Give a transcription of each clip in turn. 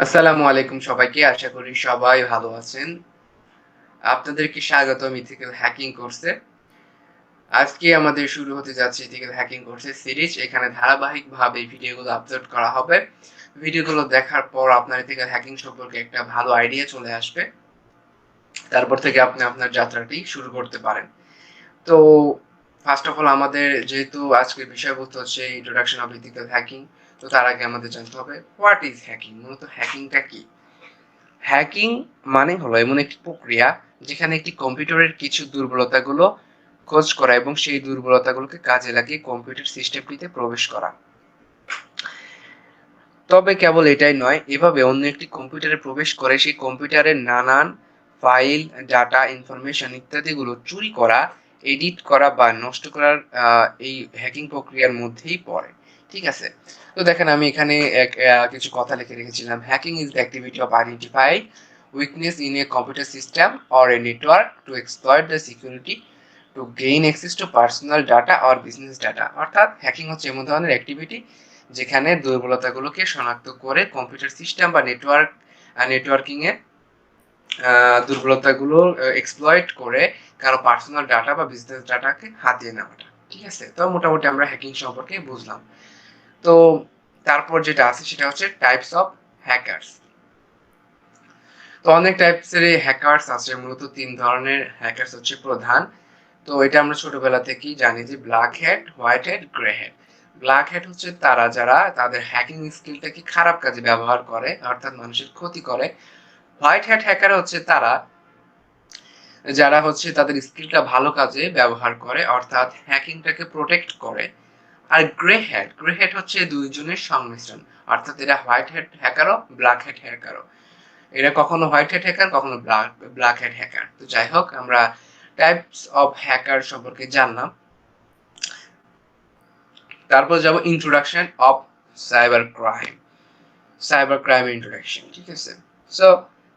আসসালামু আলাইকুম সবাইকে। আশা করি সবাই ভালো আছেন। আপনাদেরকে স্বাগতম ইথিক্যাল হ্যাকিং কোর্সে। আজকে আমাদের শুরু হতে যাচ্ছে ইথিক্যাল হ্যাকিং কোর্সের সিরিজ। এখানে ধারাবাহিকভাবে ভিডিওগুলো আপলোড করা হবে। ভিডিওগুলো দেখার পর আপনার ইথিক্যাল হ্যাকিং সম্পর্কে একটা ভালো আইডিয়া চলে আসবে। তারপর থেকে আপনি আপনার যাত্রাটি শুরু করতে পারেন। তো ফার্স্ট অফ অল আমাদের যেহেতু আজকের বিষয়বস্তু হচ্ছে ইন্ট্রোডাকশন অফ ইথিক্যাল হ্যাকিং, তো তার আগে আমাদের জানতে হবে হোয়াট ইজ হ্যাকিং? মূলত হ্যাকিংটা কি? হ্যাকিং মানে হলো এমন একটি প্রক্রিয়া যেখানে একটি কম্পিউটারের কিছু দুর্বলতাগুলো খোঁজ করা এবং সেই দুর্বলতাগুলোকে কাজে লাগিয়ে কম্পিউটার সিস্টেমটিতে প্রবেশ করা। তবে কেবল এটাই নয়, এভাবে অন্য একটি কম্পিউটারে প্রবেশ করে সেই কম্পিউটারের নানান ফাইল, ডাটা, ইনফরমেশন ইত্যাদিগুলো চুরি করা, এডিট করা বা নষ্ট করার এই হ্যাকিং প্রক্রিয়ার মধ্যেই পড়ে। ঠিক আছে? তো দেখেন আমি এখানে কিছু কথা লিখে রেখেছিলাম। Hacking is the activity of identify weakness in a computer system or a network to exploit the security to gain access to personal data or business data। অর্থাৎ হ্যাকিং হচ্ছে এমন ধরনের অ্যাক্টিভিটি যেখানে দুর্বলতাগুলোকে শনাক্ত করে কম্পিউটার সিস্টেম বা networking এ দুর্বলতাগুলো exploit করে কারো পার্সোনাল ডাটা বা বিজনেস ডাটাকে হাতিয়ে নেওয়াটা। ঠিক আছে? তো মোটামুটি আমরা হ্যাকিং সম্পর্কে বুঝলাম। তো তারপর যেটা আছে সেটা হচ্ছে টাইপস অফ হ্যাকার্স। তো অনেক টাইপসের হ্যাকার্স আছে, মূলত ৩ ধরনের হ্যাকার্স হচ্ছে প্রধান। তো এটা আমরা ছোটবেলা থেকেই জানি যে black hat, white hat, grey hat. Black hat হচ্ছে তারা যারা তাদের হ্যাকিং স্কিলটাকে খারাপ কাজে ব্যবহার করে, অর্থাৎ মানুষের ক্ষতি করে। হোয়াইট হ্যাট হ্যাকার হচ্ছে তারা যারা হচ্ছে তাদের স্কিলটা ভালো কাজে ব্যবহার করে, অর্থাৎ হ্যাকিংটাকে প্রোটেক্ট করে। আর গ্রে হ্যাট হচ্ছে দুইজনের সংমিশ্রণ, অর্থাৎ এরা হোয়াইট হ্যাট হ্যাকারও, ব্ল্যাক হ্যাট হ্যাকারও। এরা কখনো হোয়াইট হ্যাট হ্যাকার, কখনো ব্ল্যাক হ্যাট হ্যাকার। তো যাই হোক, আমরা টাইপস অফ হ্যাকার সম্পর্কে জানলাম। তারপর যাব introduction of cyber crime. Cyber crime introduction. ঠিক আছে? সো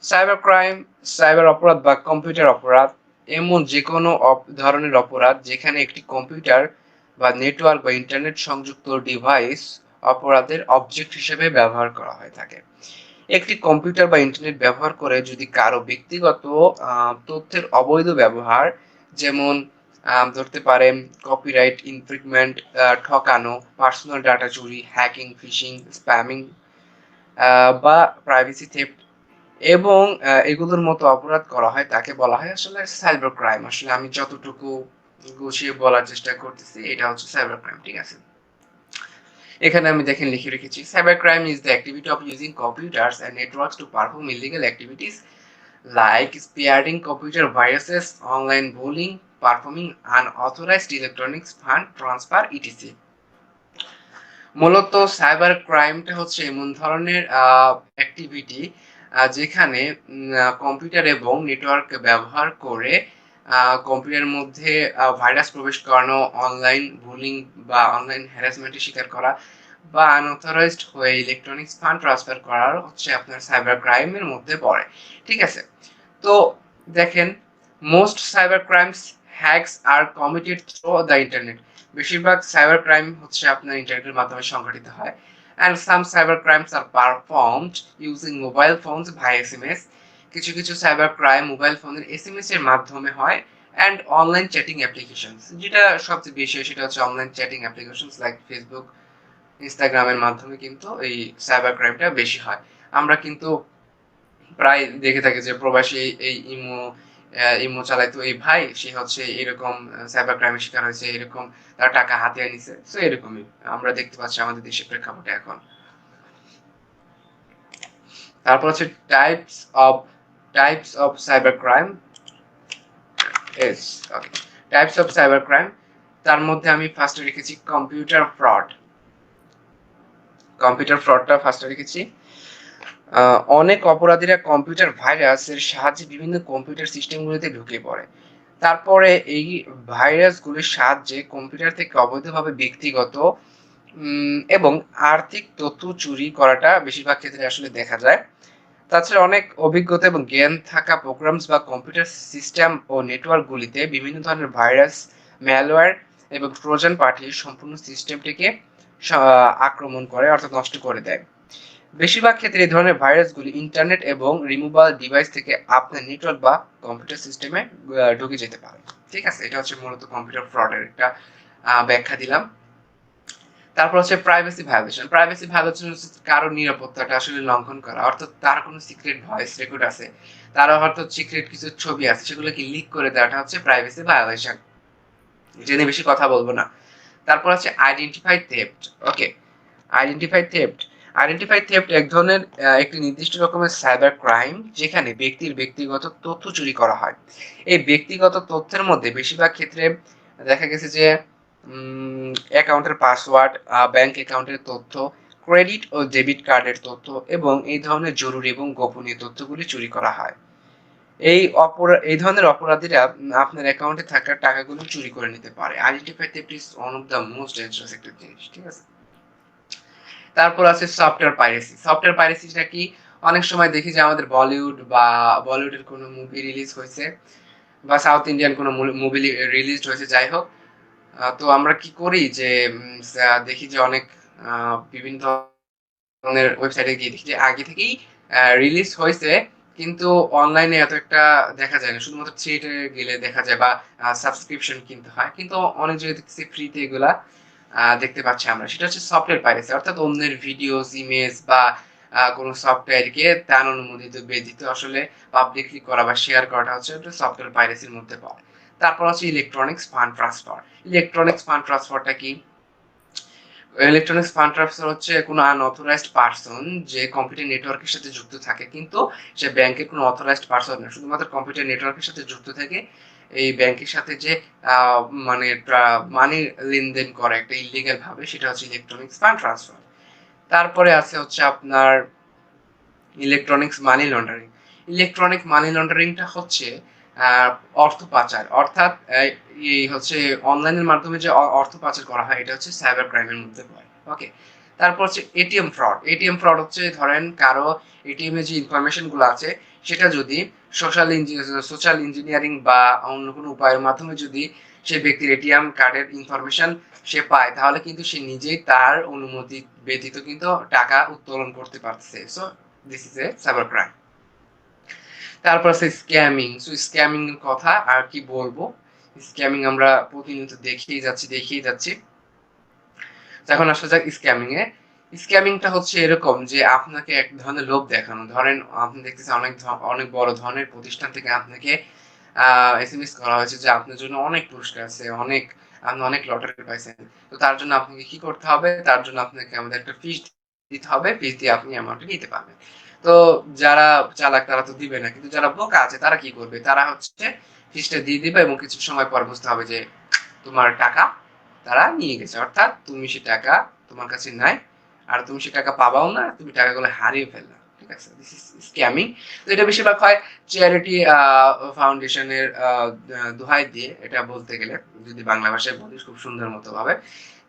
সাইবার ক্রাইম, সাইবার অপরাধ বা কম্পিউটার অপরাধ এমন যে কোনো ধরনের অপরাধ যেখানে একটি কম্পিউটার বা নেটওয়ার্ক বা ইন্টারনেট সংযুক্ত ডিভাইস অপরাধের অবজেক্ট হিসেবে ব্যবহার করা হয়ে থাকে। একটি কম্পিউটার বা ইন্টারনেট ব্যবহার করে যদি কারো ব্যক্তিগত তথ্যের অবৈধ ব্যবহার, যেমন ধরতে পারেন কপিরাইট ইনফ্রিংমেন্ট, ঠকানো, পার্সোনাল ডাটা চুরি, হ্যাকিং, ফিশিং, স্প্যামিং বা প্রাইভেসি থেফট এবং এগুলোর মতো অপরাধ করা হয়, তাকে বলা হয় আসলে সাইবার ক্রাইম। আসলে আমি যতটুকু গুছিয়ে বলার চেষ্টা করতেছি এটা হচ্ছে সাইবার ক্রাইম। ঠিক আছে? এখানে আমি দেখেন লিখে রেখেছি, cyber crime is the activity of using computers and networks to perform illegal activities like spreading computer viruses, online bullying, performing unauthorized electronics fund transfer ETC. মূলত সাইবার ক্রাইমটা হচ্ছে এমন ধরনের অ্যাক্টিভিটি যেখানে কম্পিউটার এবং নেটওয়ার্ক ব্যবহার করে কম্পিউটারের মধ্যে ভাইরাস প্রবেশ করানো, অনলাইন বুলিং বা অনলাইন হ্যারাসমেন্টের শিকার করা বা আনঅথরাইজড হয়ে ইলেকট্রনিক্স ফান্ড ট্রান্সফার করার হচ্ছে আপনার সাইবার ক্রাইমের মধ্যে পড়ে। ঠিক আছে? তো দেখেন, most cyber crimes hacks are committed through the internet. বেশিরভাগ সাইবার ক্রাইম হচ্ছে আপনার ইন্টারনেটের মাধ্যমে সংঘটিত হয়। And some cyber crimes are performed using mobile phones via SMS. কিছু কিছু সাইবার ক্রাইম মোবাইল ফোনের এসএমএস এর মাধ্যমে হয়। অ্যান্ড অনলাইন চ্যাটিং অ্যাপ্লিকেশনস, যেটা সবচেয়ে বেশি হয় সেটা হচ্ছে online chatting applications like Facebook, ইনস্টাগ্রামের মাধ্যমে কিন্তু এই সাইবার ক্রাইমটা বেশি হয়। আমরা কিন্তু প্রায় দেখে থাকি যে প্রবাসী এই ইমো চালাইতো এই ভাই, সে হচ্ছে এরকম সাইবার ক্রাইমের শিকার হয়েছে, এরকম তার টাকা হাতিয়ে নিছে। সো এরকমই আমরা দেখতে পাচ্ছি আমাদের দেশের প্রেক্ষাপটে এখন। তারপর হচ্ছে types of cyber crime. S okay, types of cyber crime. তার মধ্যে আমি ফার্স্টে রেখেছি কম্পিউটার ফ্রড। কম্পিউটার ফ্রডটা ফার্স্টে রেখেছি। অনেক অপরাধীরা কম্পিউটার ভাইরাসের সাহায্যে বিভিন্ন কম্পিউটার সিস্টেমগুলোতে ঢুকে পড়ে। তারপরে এই ভাইরাসগুলির সাহায্যে কম্পিউটার থেকে অবৈধভাবে ব্যক্তিগত এবং আর্থিক তথ্য চুরি করাটা বেশিরভাগ ক্ষেত্রে আসলে দেখা যায়। তাছাড়া অনেক অভিজ্ঞতা এবং জ্ঞান থাকা প্রোগ্রামস বা কম্পিউটার সিস্টেম ও নেটওয়ার্কগুলিতে বিভিন্ন ধরনের ভাইরাস, ম্যালওয়্যার এবং ট্রোজান পাঠিয়ে সম্পূর্ণ সিস্টেমটিকে আক্রমণ করে, অর্থাৎ নষ্ট করে দেয়। বেশিরভাগ ক্ষেত্রে এই ধরনের ভাইরাসগুলি ইন্টারনেট এবং রিমুভাল ডিভাইস থেকে আপনার নেটওয়ার্ক বা কম্পিউটার সিস্টেমে ঢুকে যেতে পারে। ঠিক আছে? এটা হচ্ছে মূলত কম্পিউটার ফ্রডের একটা ব্যাখ্যা দিলাম। তারপর হচ্ছে প্রাইভেসি ভায়োলেশন। প্রাইভেসি ভায়োলেশন হচ্ছে কারো নিরাপত্তাটা আসলে লঙ্ঘন করা। অর্থাৎ তার কোনো সিক্রেট ভয়েস রেকর্ড আছে। তারও হয়তো সিক্রেট কিছু ছবি আছে সেগুলোকে লিক করে দেওয়াটা হচ্ছে প্রাইভেসি ভায়োলেশন। জেনে বেশি কথা বলবো না। তারপর হচ্ছে identify theft. Okay. Identify theft. Identify theft এক ধরনের একটি নির্দিষ্ট রকমের সাইবার ক্রাইম যেখানে ব্যক্তির ব্যক্তিগত তথ্য চুরি করা হয়। এই ব্যক্তিগত তথ্যের মধ্যে বেশিরভাগ ক্ষেত্রে দেখা গেছে যে অ্যাকাউন্টের পাসওয়ার্ড, ব্যাংক অ্যাকাউন্টের তথ্য, ক্রেডিট ও ডেবিট কার্ডের তথ্য এবং এই ধরনের জরুরি এবং গোপনীয় তথ্যগুলি চুরি করা হয়। এই ধরনের অপরাধীরা আপনার অ্যাকাউন্টে থাকা টাকাগুলো চুরি করে নিতে পারে। Identify theft is one of the most dangerous একটা জিনিস। ঠিক আছে? তারপর আছে সফটওয়্যার পাইরেসি। সফটওয়্যার পাইরেসিটা কি? অনেক সময় দেখি যে আমাদের বলিউড বা বলিউডের কোনো মুভি রিলিজ হয়েছে বা সাউথ ইন্ডিয়ান কোনো মুভি রিলিজ হয়েছে, যাই হোক। তো আমরা কি করি যে দেখি যে অনেক বিভিন্ন ধরনের ওয়েবসাইটে গিয়ে দেখি যে আগে থেকেই রিলিজ হয়েছে, কিন্তু অনলাইনে এত একটা দেখা যায় না। শুধুমাত্র থিয়েটারে গেলে দেখা যায় বা সাবস্ক্রিপশন কিনতে হয়। কিন্তু অনেক জায়গায় দেখতেছি ফ্রিতে এগুলা দেখতে পাচ্ছি আমরা। সেটা হচ্ছে সফটওয়্যার পাইরেসি। অর্থাৎ অন্যের ভিডিওস, ইমেজ বা কোনো সফটওয়্যারকে তার অনুমোদিত ব্যতীত আসলে পাবলিকলি করা বা শেয়ার করাটা হচ্ছে একটা সফটওয়্যার পাইরেসির মধ্যে পড়ে। তারপর হচ্ছে electronics fund transfer. Electronics fund ট্রান্সফারটা কি? ইলেকট্রনিক্স ফান্ড ট্রান্সফার হচ্ছে কোনো আনঅথরাইজড পারসন যে কম্পিউটার নেটওয়ার্কের সাথে যুক্ত থাকে, কিন্তু সে ব্যাংকের কোনো অথরাইজড পারসন না, শুধুমাত্র কম্পিউটার নেটওয়ার্কের সাথে যুক্ত থেকে এই ব্যাংকের সাথে যে মানে মানি লেনদেন করে একটা ইলিগাল ভাবে, সেটা হচ্ছে ইলেকট্রনিক্স ফান্ড ট্রান্সফার। তারপরে আছে হচ্ছে আপনার electronics money laundering. Electronic money লন্ডারিংটা হচ্ছে আহ, অর্থ পাচার। অর্থাৎ এই হচ্ছে অনলাইনের মাধ্যমে যে অর্থ পাচার করা হয়, এটা হচ্ছে সাইবার ক্রাইমের মধ্যে পড়ে। ওকে। তারপর হচ্ছে এটিএম ফ্রড। এটিএম ফ্রড হচ্ছে ধরেন কারো এটিএম এর যে ইনফরমেশন গুলো আছে সেটা যদি সোশ্যাল ইঞ্জিনিয়ারিং বা অন্য কোনো উপায়ের মাধ্যমে যদি সে ব্যক্তির এটিএম কার্ডের ইনফরমেশন সে পায়, তাহলে কিন্তু সে নিজেই তার অনুমতি ব্যতীত কিন্তু টাকা উত্তোলন করতে পারছে। So this is a cyber crime. তারপর আছে স্ক্যামিং। সো স্ক্যামিং এর কথা আর কি বলবো? স্ক্যামিং আমরা প্রতিনিয়ত দেখিয়ে যাচ্ছি। এখন আসা যাক স্ক্যামিং এ। স্ক্যামিংটা হচ্ছে এরকম যে আপনাকে এক ধরনের লোভ দেখানো। ধরেন আপনি দেখতেছেন অনেক বড় ধরনের প্রতিষ্ঠান থেকে আপনাকে এসএমএস করা হয়েছে যে আপনার জন্য অনেক পুরস্কার আছে, আপনি অনেক লটারি পাইছেন। তো তার জন্য আপনাকে কি করতে হবে? তার জন্য আপনাকে আমাদের একটা ফিস দিতে হবে। ফিস দিয়ে আপনি অ্যামাউন্টটা নিতে পারবেন। তো যারা চালাক তারা তো দিবে না। কিন্তু যারা বোকা আছে তারা কি করবে? তারা হচ্ছে ফিসটা দিয়ে দিবে এবং কিছু সময় পর বুঝতে হবে যে তোমার টাকা তারা নিয়ে গেছে। অর্থাৎ তুমি সে টাকা তোমার কাছে নাই। আর তুমি সে টাকা পাবাও না। তুমি টাকাগুলো হারিয়ে ফেললা। ঠিক আছে? This is scamming. তো এটা বেশিরভাগ হয় চ্যারিটি ফাউন্ডেশনের দোহাই দিয়ে, এটা বলতে গেলে যদি বাংলা ভাষায় বলি খুব সুন্দর মতো ভাবে,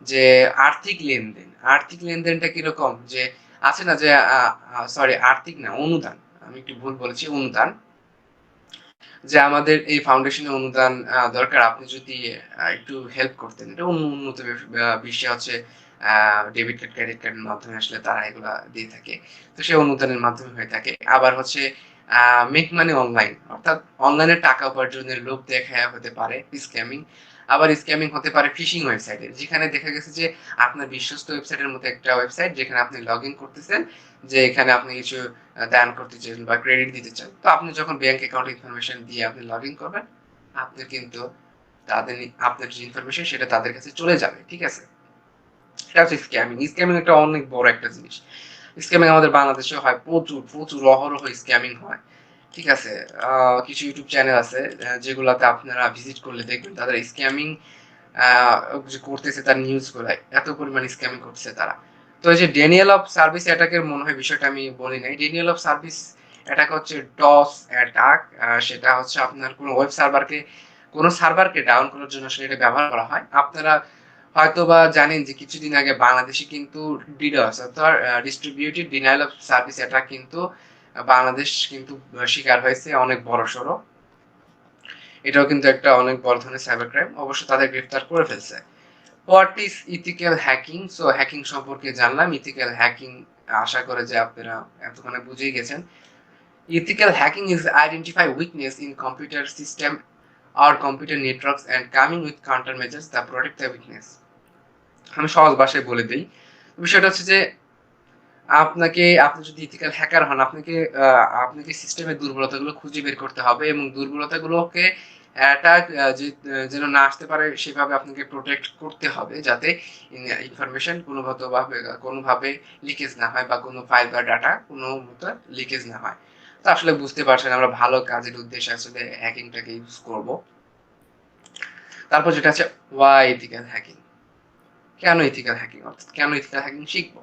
যে আর্থিক লেনদেন। আর্থিক লেনদেনটা কিরকম? যে আছে না যে সরি, আর্থিক না, অনুদান। আমি একটু ভুল বলেছি, অনুদান। যে আমাদের এই ফাউন্ডেশনে অনুদান দরকার, আপনি যদি একটু হেল্প করতেন। এটা উন্নত বিশ্বে হচ্ছে ডেবিট কার্ড, ক্রেডিট কার্ডের মাধ্যমে আসলে তারা এগুলা দিয়ে থাকে। তো সেই অনুদানের মাধ্যমে হয়ে থাকে। আবার হচ্ছে মেক মানি অনলাইন, অর্থাৎ অনলাইনে টাকা উপার্জনের লোভ দেখায়া হতে পারে স্ক্যামিং। আবার স্ক্যামিং হতে পারে ফিশিং ওয়েবসাইটে, যেখানে দেখা গেছে যে আপনার বিশ্বস্ত ওয়েবসাইটের মতো একটা ওয়েবসাইট যেখানে আপনি লগ ইন করতেছেন, যে এখানে আপনি কিছু দান করতে চান বা ক্রেডিট দিতে চান। তো আপনি যখন ব্যাংক অ্যাকাউন্ট ইনফরমেশন দিয়ে আপনি লগ ইন করবেন, আপনি কিন্তু আপনার যে ইনফরমেশন সেটা তাদের কাছে চলে যাবে। ঠিক আছে? এটা হচ্ছে স্ক্যামিং। স্ক্যামিং একটা অনেক বড় একটা জিনিস। স্ক্যামিং আমাদের বাংলাদেশেও হয়, প্রচুর অহরহ স্ক্যামিং হয়। ঠিক আছে? কিছু ইউটিউব চ্যানেল আছে যেগুলাতে আপনারা ভিজিট করলে দেখবেন তাদের স্ক্যামিং যে করতেছে তার নিউজ গুলাই এত পরিমাণ স্ক্যামিং করতেছে তারা। তো এই যে ডেনিয়াল অফ সার্ভিস অ্যাটাকের মনে হয় বিষয়টা আমি বলি নাই। ডেনিয়াল অফ সার্ভিস অ্যাটাক হচ্ছে ডস অ্যাটাক। সেটা হচ্ছে আপনার কোনো সার্ভারকে ডাউন করার জন্য আসলে এটা ব্যবহার করা হয়। আপনারা হয়তোবা জানেন যে কিছুদিন আগে বাংলাদেশে কিন্তু ডিডোস অর্থাৎ distributed denial of service attack কিন্তু বাংলাদেশ কিন্তু শিকার হয়েছে অনেক বড়সড়। এটাও কিন্তু একটা অনেক বড় ধরনের সাইবার ক্রাইম। অবশ্য তাদের গ্রেফতার করে ফেলছে। What is ethical hacking? So hacking সম্পর্কে জানলাম। ইথিক্যাল হ্যাকিং আশা করি যে আপনারা এতক্ষণে বুঝেই গেছেন। Ethical hacking is identify weakness in computer system or computer networks and coming with countermeasures that protect the weakness. আমি সহজ ভাষায় বলে দেই। বিষয়টা হচ্ছে যে আপনি যদি ইথিক্যাল হ্যাকার হন, আপনাকে সিস্টেমের দুর্বলতাগুলো খুঁজে বের করতে হবে এবং দুর্বলতাগুলোকে অ্যাটাক যেন না আসতে পারে সেভাবে আপনাকে প্রোটেক্ট করতে হবে যাতে ইনফরমেশন কোনোভাবে লিকেজ না হয় বা কোনো ফাইল বা ডাটা কোনোমতে লিকেজ না হয়। তো আসলে বুঝতে পারছেন আমরা ভালো কাজের উদ্দেশ্যে আসলে হ্যাকিংটাকে ইউজ করব। তারপর যেটা আছে why ethical hacking? কেন ইথিক্যাল হ্যাকিং অর্থাৎ কেন ইথিক্যাল হ্যাকিং শিখবো?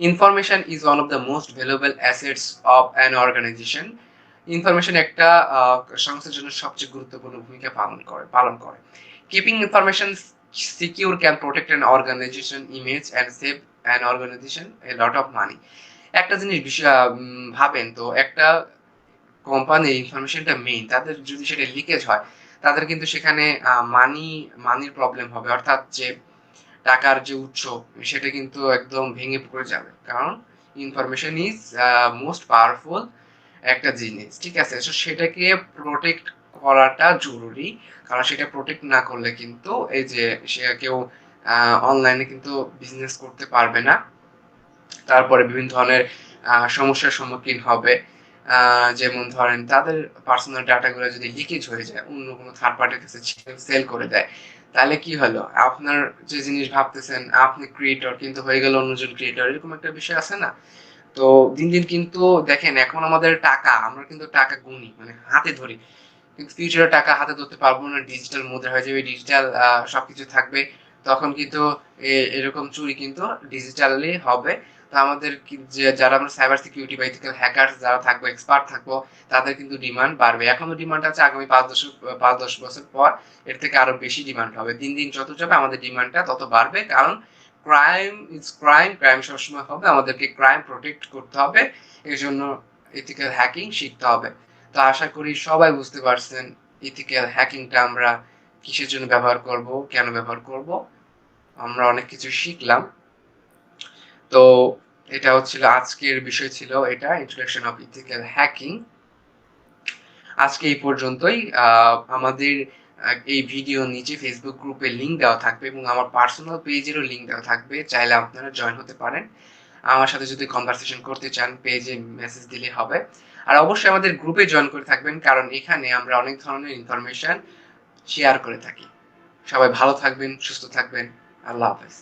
Information is one of the most valuable assets of an organisation. Information একটা সংস্থার জন্য সবচেয়ে গুরুত্বপূর্ণ ভূমিকা পালন করে। Keeping information secure can protect an organisation image and save an organisation a lot of money. একটা জিনিস ভাবেন তো একটা কোম্পানির ইনফরমেশনটা মেইন তাদের যদি সেটা লিকেজ হয় তাদের কিন্তু সেখানে মানির প্রবলেম হবে অর্থাৎ যে টাকার যে উৎস সেটা কিন্তু একদম ভেঙে পড়ে যাবে। কারণ ইনফরমেশন ইজ মোস্ট পাওয়ারফুল একটা জিনিস। ঠিক আছে? সো সেটাকে প্রোটেক্ট করাটা জরুরি। কারণ সেটা প্রোটেক্ট না করলে কিন্তু এই যে কেউ অনলাইনে কিন্তু বিজনেস করতে পারবে না। তারপরে বিভিন্ন ধরনের সমস্যার সম্মুখীন হবে। যেমন ধরেন তাদের পার্সোনাল ডাটাগুলো যদি লিকেজ হয়ে যায়, অন্য কোনো থার্ড পার্টির কাছে সেল করে দেয়, তাহলে কি হলো? আপনার যে জিনিস ভাবতেছেন আপনি ক্রিয়েটর কিন্তু হয়ে গেল অন্যজন ক্রিয়েটর। এরকম একটা বিষয় আছে না? তো দিন, দিন কিন্তু দেখেন এখন আমাদের আমরা কিন্তু টাকা গুনি, মানে হাতে ধরি। কিন্তু ফিউচারে টাকা হাতে ধরতে পারবো না। ডিজিটাল মুদ্রা হয়ে যাবে। ডিজিটাল সবকিছু থাকবে। তখন কিন্তু এরকম চুরি কিন্তু ডিজিটালি হবে। তো আমাদের যারা আমরা সাইবার সিকিউরিটি বা এথিক্যাল হ্যাকারস যারা থাকবো, এক্সপার্ট থাকবো, তাদের কিন্তু ডিমান্ড বাড়বে। এখনো ডিমান্ড আছে আগামী ৫-১০ বছর পর এর থেকে আরো বেশি ডিমান্ড হবে। দিন, দিন যত যাবে আমাদের ডিমান্ডটা তত বাড়বে। কারণ ক্রাইম সবসময় হবে। আমাদেরকে ক্রাইম প্রোটেক্ট করতে হবে। এজন্য এথিক্যাল হ্যাকিং শিখতে হবে। তো আশা করি সবাই বুঝতে পারছেন ইথিক্যাল হ্যাকিংটা আমরা কিসের জন্য ব্যবহার করব, কেন ব্যবহার করব। আমরা অনেক কিছু শিখলাম। তো এটা হচ্ছিল আজকের বিষয় ছিল এটা ইন্ট্রোডাকশন অফ ইথিক্যাল হ্যাকিং। আজকে এই পর্যন্তই। আমাদের এই ভিডিও নিচে ফেসবুক গ্রুপের লিংক দেওয়া থাকবে এবং আমার পার্সোনাল পেজেরও লিংক দেওয়া থাকবে। চাইলে আপনারা জয়েন হতে পারেন। আমার সাথে যদি কনভারসেশন করতে চান পেজে মেসেজ দিলে হবে। আর অবশ্যই আমাদের গ্রুপে জয়েন করে থাকবেন কারণ এখানে আমরা অনেক ধরনের ইনফরমেশন শেয়ার করে থাকি। সবাই ভালো থাকবেন, সুস্থ থাকবেন। আল্লাহ হাফেজ।